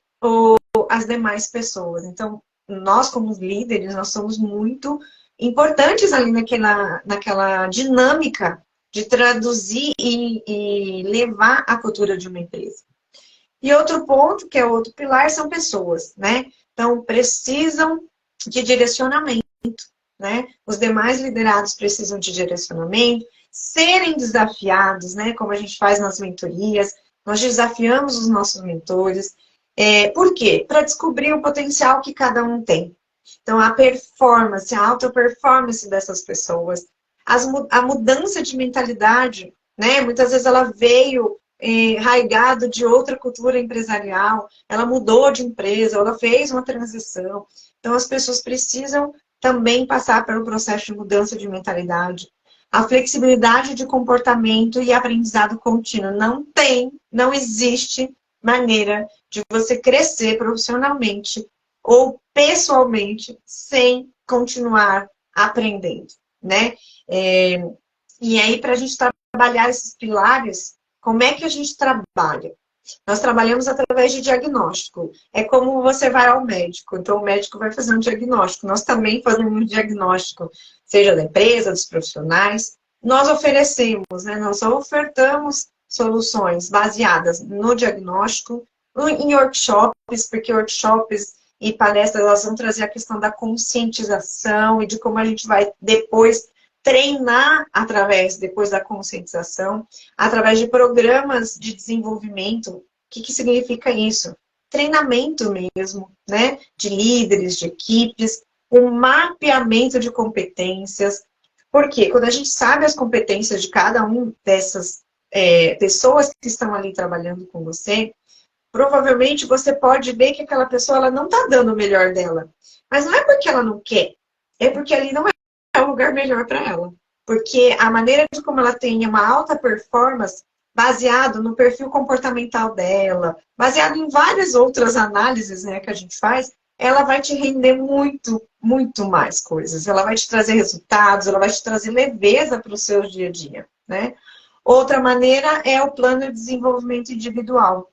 as demais pessoas. Então, nós como líderes, nós somos muito importantes ali naquela dinâmica de traduzir e levar a cultura de uma empresa. E outro ponto, que é outro pilar, são pessoas, né? Então, precisam de direcionamento, né? Os demais liderados precisam de direcionamento, serem desafiados, né? Como a gente faz nas mentorias, nós desafiamos os nossos mentores. Por quê? Para descobrir o potencial que cada um tem. Então, a performance, a alta performance dessas pessoas, a mudança de mentalidade, né? Muitas vezes ela veio arraigado de outra cultura empresarial, ela mudou de empresa, ela fez uma transição. Então, as pessoas precisam também passar pelo processo de mudança de mentalidade. A flexibilidade de comportamento e aprendizado contínuo. Não existe maneira de você crescer profissionalmente ou pessoalmente sem continuar aprendendo, né? E aí, para a gente trabalhar esses pilares, como é que a gente trabalha? Nós trabalhamos através de diagnóstico. É como você vai ao médico. Então, o médico vai fazer um diagnóstico. Nós também fazemos um diagnóstico, seja da empresa, dos profissionais. Nós oferecemos, né? Nós ofertamos soluções baseadas no diagnóstico, em workshops, porque workshops e palestras elas vão trazer a questão da conscientização e de como a gente vai depois treinar depois da conscientização, através de programas de desenvolvimento. O que significa isso? Treinamento mesmo, né? De líderes, de equipes, um mapeamento de competências. Porque quando a gente sabe as competências de cada um dessas pessoas que estão ali trabalhando com você, provavelmente você pode ver que aquela pessoa ela não está dando o melhor dela. Mas não é porque ela não quer, é porque ali não é um lugar melhor para ela. Porque a maneira de como ela tem uma alta performance, baseado no perfil comportamental dela, baseado em várias outras análises, né, que a gente faz, ela vai te render muito, muito mais coisas. Ela vai te trazer resultados, ela vai te trazer leveza para o seu dia a dia, né? Outra maneira é o plano de desenvolvimento individual,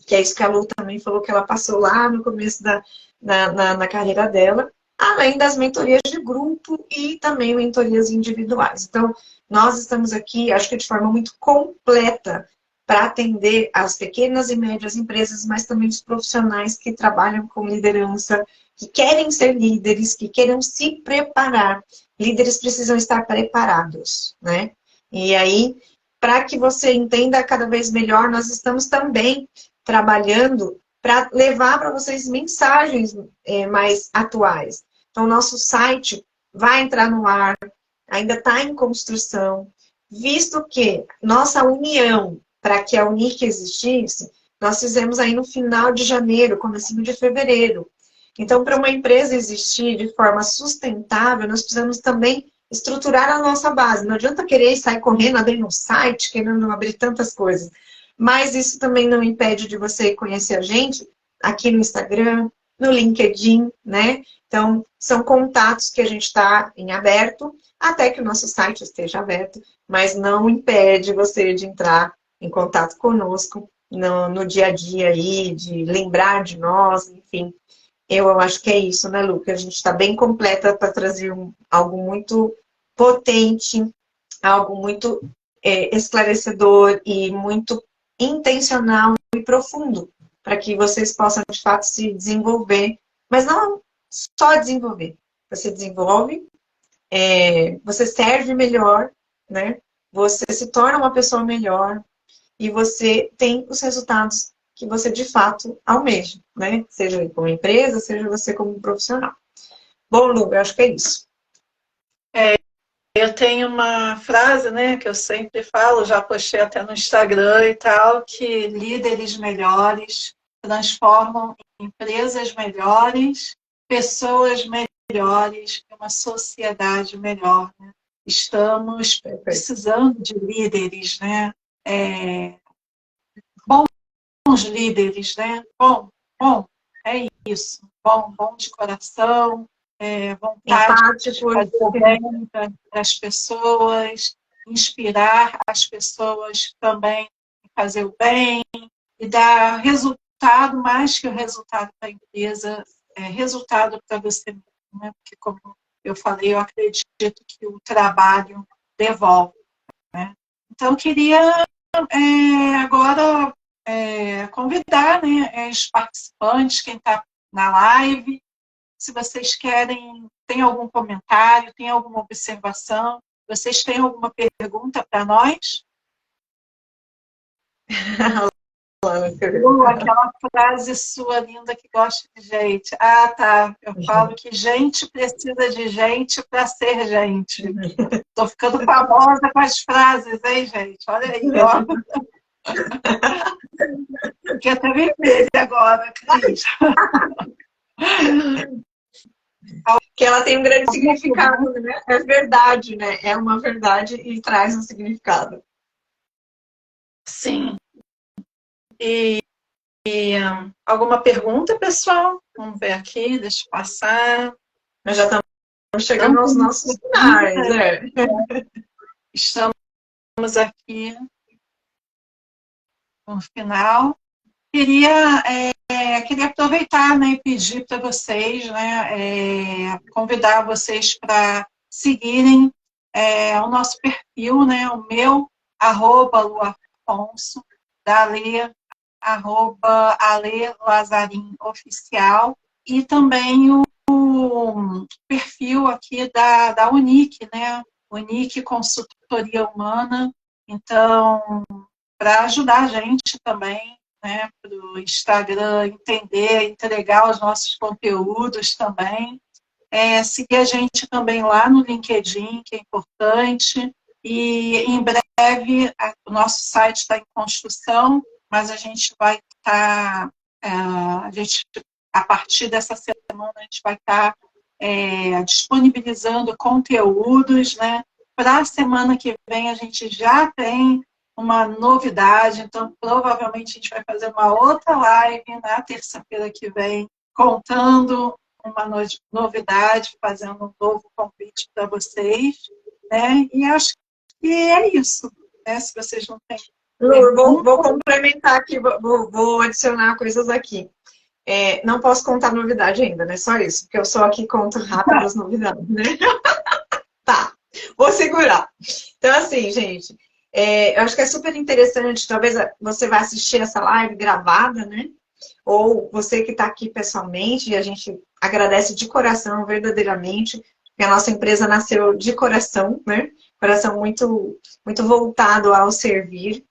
que é isso que a Lu também falou que ela passou lá no começo na carreira dela, além das mentorias de grupo e também mentorias individuais. Então, nós estamos aqui, acho que de forma muito completa, para atender as pequenas e médias empresas, mas também os profissionais que trabalham com liderança, que querem ser líderes, que queiram se preparar. Líderes precisam estar preparados, né? E aí, para que você entenda cada vez melhor, nós estamos também trabalhando para levar para vocês mensagens mais atuais. Então, nosso site vai entrar no ar, ainda está em construção, visto que nossa união, para que a Unic existisse, nós fizemos aí no final de janeiro, comecinho de fevereiro. Então, para uma empresa existir de forma sustentável, nós precisamos também estruturar a nossa base. Não adianta querer sair correndo, abrindo um site, querendo abrir tantas coisas. Mas isso também não impede de você conhecer a gente aqui no Instagram, no LinkedIn, né? Então, são contatos que a gente está em aberto, até que o nosso site esteja aberto, mas não impede você de entrar em contato conosco no dia a dia aí, de lembrar de nós, enfim. Eu acho que é isso, né, Lu? Que a gente está bem completa para trazer algo muito potente, algo muito esclarecedor e muito intencional e profundo, para que vocês possam, de fato, se desenvolver. Mas não só desenvolver. Você desenvolve, você serve melhor, né? Você se torna uma pessoa melhor e você tem os resultados que você, de fato, almeja, né? Seja como empresa, seja você como profissional. Bom, Lu, eu acho que é isso. Eu tenho uma frase, né, que eu sempre falo, já postei até no Instagram e tal, que líderes melhores transformam empresas melhores, pessoas melhores e uma sociedade melhor, né? Estamos precisando de líderes, né? Bons líderes, né? Bom, é isso. Bom de coração, vontade de fazer o bem para as pessoas, inspirar as pessoas também a fazer o bem e dar resultado, mais que o resultado para a empresa, resultado para você mesmo, né? Porque, como eu falei, eu acredito que o trabalho devolve, né? Então, eu queria agora convidar, né, os participantes, quem está na live, se vocês querem, tem algum comentário, tem alguma observação, vocês têm alguma pergunta para nós? Aquela frase sua linda que gosta de gente. Ah, tá. Eu falo que gente precisa de gente para ser gente. Estou ficando famosa com as frases, hein, gente? Olha aí, ó. Fiquei até vermelha agora, Cris. Que ela tem um grande significado, né? É verdade, né? É uma verdade e traz um significado. Sim. E alguma pergunta, pessoal? Vamos ver aqui, deixa eu passar. Nós já estamos chegando aos nossos finais, Estamos aqui no final. Queria aproveitar, né, e pedir para vocês, né, convidar vocês para seguirem o nosso perfil, né, o meu, @luafonso, da Ale, @Ale_Lazarim_oficial, e também o perfil aqui da Unic, né, Unic Consultoria Humana. Então, para ajudar a gente também, né, para o Instagram entender, entregar os nossos conteúdos também. Seguir a gente também lá no LinkedIn, que é importante. E em breve, o nosso site está em construção, mas a gente vai estar, a partir dessa semana, a gente vai estar disponibilizando conteúdos, né? Para a semana que vem, a gente já tem uma novidade, então provavelmente a gente vai fazer uma outra live na terça-feira que vem, contando uma novidade, fazendo um novo convite para vocês, né? E acho que é isso, né? Se vocês não têm... Lu, vou complementar aqui, vou adicionar coisas aqui. Não posso contar novidade ainda, né? Só isso, porque eu só aqui conto rápido as novidades, né? Tá, vou segurar. Então, assim, gente, eu acho que é super interessante, talvez você vai assistir essa live gravada, né? Ou você que está aqui pessoalmente, e a gente agradece de coração, verdadeiramente, porque a nossa empresa nasceu de coração, né? Coração muito, muito voltado ao servir.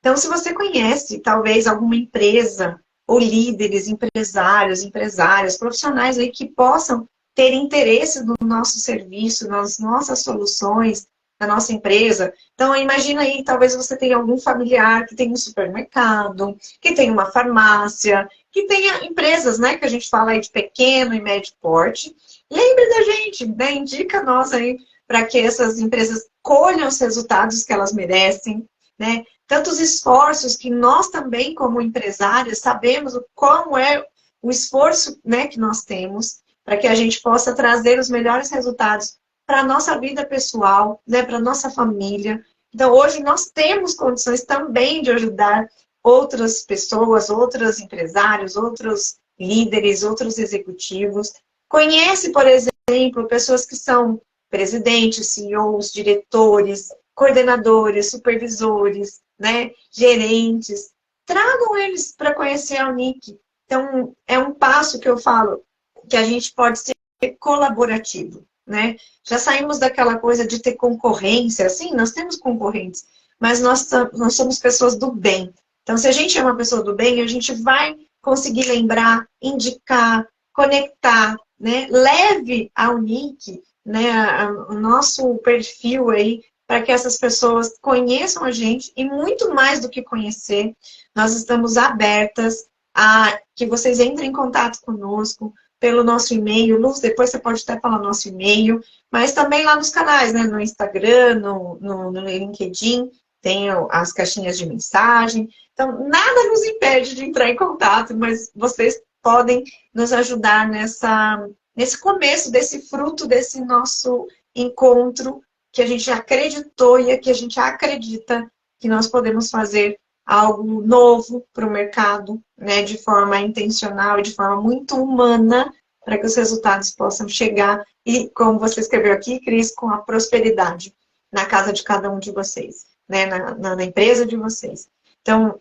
Então, se você conhece, talvez, alguma empresa, ou líderes, empresários, empresárias, profissionais aí que possam ter interesse no nosso serviço, nas nossas soluções, na nossa empresa. Então, imagina aí, talvez você tenha algum familiar que tem um supermercado, que tem uma farmácia, que tenha empresas, né, que a gente fala aí de pequeno e médio porte. Lembre da gente, né, indica nós aí para que essas empresas colham os resultados que elas merecem, né? Tantos esforços que nós também, como empresários, sabemos como é o esforço, né, que nós temos para que a gente possa trazer os melhores resultados para a nossa vida pessoal, né, para a nossa família. Então, hoje nós temos condições também de ajudar outras pessoas, outros empresários, outros líderes, outros executivos. Conhece, por exemplo, pessoas que são presidentes, CEOs, diretores, coordenadores, supervisores, né, gerentes. Tragam eles para conhecer a Unic. Então, é um passo que eu falo que a gente pode ser colaborativo, né? Já saímos daquela coisa de ter concorrência, sim, nós temos concorrentes, mas nós somos pessoas do bem. Então, se a gente é uma pessoa do bem, a gente vai conseguir lembrar, indicar, conectar, né? Leve a Unic, né, o nosso perfil aí, para que essas pessoas conheçam a gente, e muito mais do que conhecer, nós estamos abertas a que vocês entrem em contato conosco pelo nosso e-mail. Luz, depois você pode até falar nosso e-mail, mas também lá nos canais, né, no Instagram, no LinkedIn, tem as caixinhas de mensagem. Então, nada nos impede de entrar em contato, mas vocês podem nos ajudar nesse começo, desse fruto, desse nosso encontro, que a gente acreditou e que a gente acredita que nós podemos fazer algo novo para o mercado, né, de forma intencional e de forma muito humana, para que os resultados possam chegar e, como você escreveu aqui, Cris, com a prosperidade na casa de cada um de vocês, né, na empresa de vocês. Então,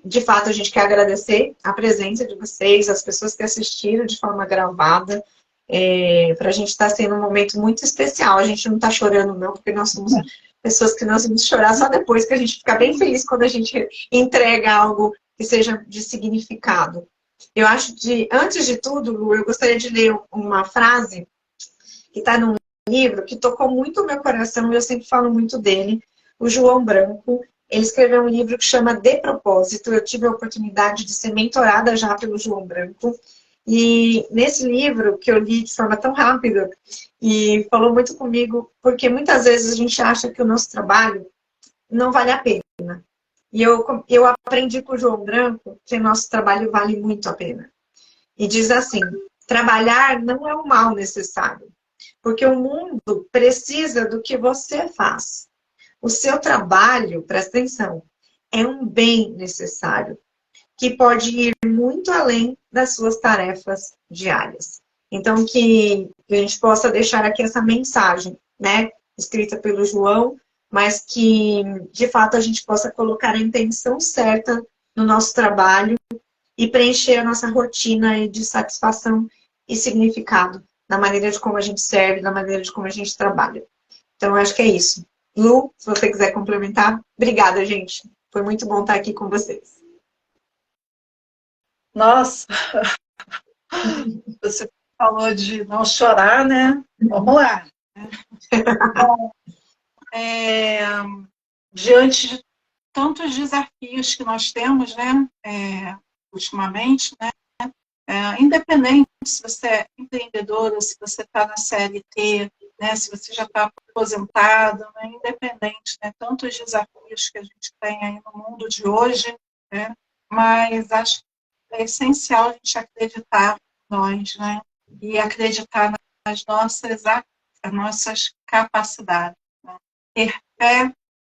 de fato, a gente quer agradecer a presença de vocês, as pessoas que assistiram de forma gravada. Para a gente está sendo um momento muito especial. A gente não está chorando, não, porque nós somos pessoas que nós vamos chorar só depois, que a gente fica bem feliz quando a gente entrega algo que seja de significado. Eu acho que, antes de tudo, Lu, eu gostaria de ler uma frase que está num livro que tocou muito o meu coração e eu sempre falo muito dele, o João Branco. Ele escreveu um livro que chama De Propósito. Eu tive a oportunidade de ser mentorada já pelo João Branco. E nesse livro, que eu li de forma tão rápida, e falou muito comigo, porque muitas vezes a gente acha que o nosso trabalho não vale a pena. E eu aprendi com o João Branco que o nosso trabalho vale muito a pena. E diz assim: trabalhar não é um mal necessário, porque o mundo precisa do que você faz. O seu trabalho, presta atenção, é um bem necessário, que pode ir muito além das suas tarefas diárias. Então, que a gente possa deixar aqui essa mensagem, né, escrita pelo João, mas que, de fato, a gente possa colocar a intenção certa no nosso trabalho e preencher a nossa rotina de satisfação e significado na maneira de como a gente serve, na maneira de como a gente trabalha. Então, eu acho que é isso. Lu, se você quiser complementar, obrigada, gente. Foi muito bom estar aqui com vocês. Nossa, você falou de não chorar, né? Vamos lá. Bom, diante de tantos desafios que nós temos, né? Ultimamente, né? Independente se você é empreendedora, se você está na CLT, né? Se você já está aposentado, né? Independente, né? Tantos desafios que a gente tem aí no mundo de hoje, né? Mas acho que é essencial a gente acreditar em nós, né? E acreditar nas nossas capacidades, né? Ter fé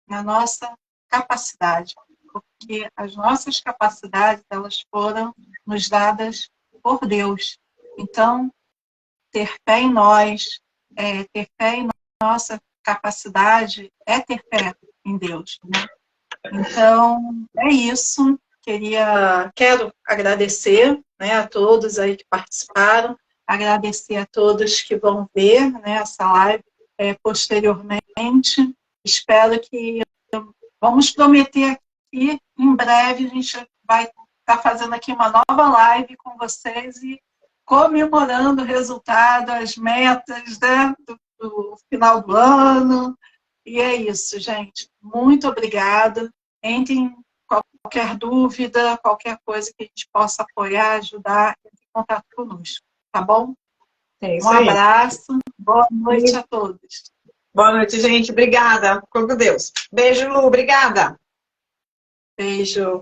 na nossa capacidade, porque as nossas capacidades, elas foram nos dadas por Deus. Então, ter fé em nós, ter fé em nossa capacidade, é ter fé em Deus, né? Então, é isso. Quero agradecer, né, a todos aí que participaram, agradecer a todos que vão ver, né, essa live posteriormente. Espero que vamos prometer aqui, em breve a gente vai estar fazendo aqui uma nova live com vocês e comemorando o resultado, as metas, né, do final do ano. E é isso, gente. Muito obrigada. Entrem qualquer dúvida, qualquer coisa que a gente possa apoiar, ajudar, entre em contato conosco, tá bom? É isso Um aí. abraço, boa noite a todos. Boa noite, gente. Obrigada. Fico com Deus. Beijo, Lu. Obrigada. Beijo.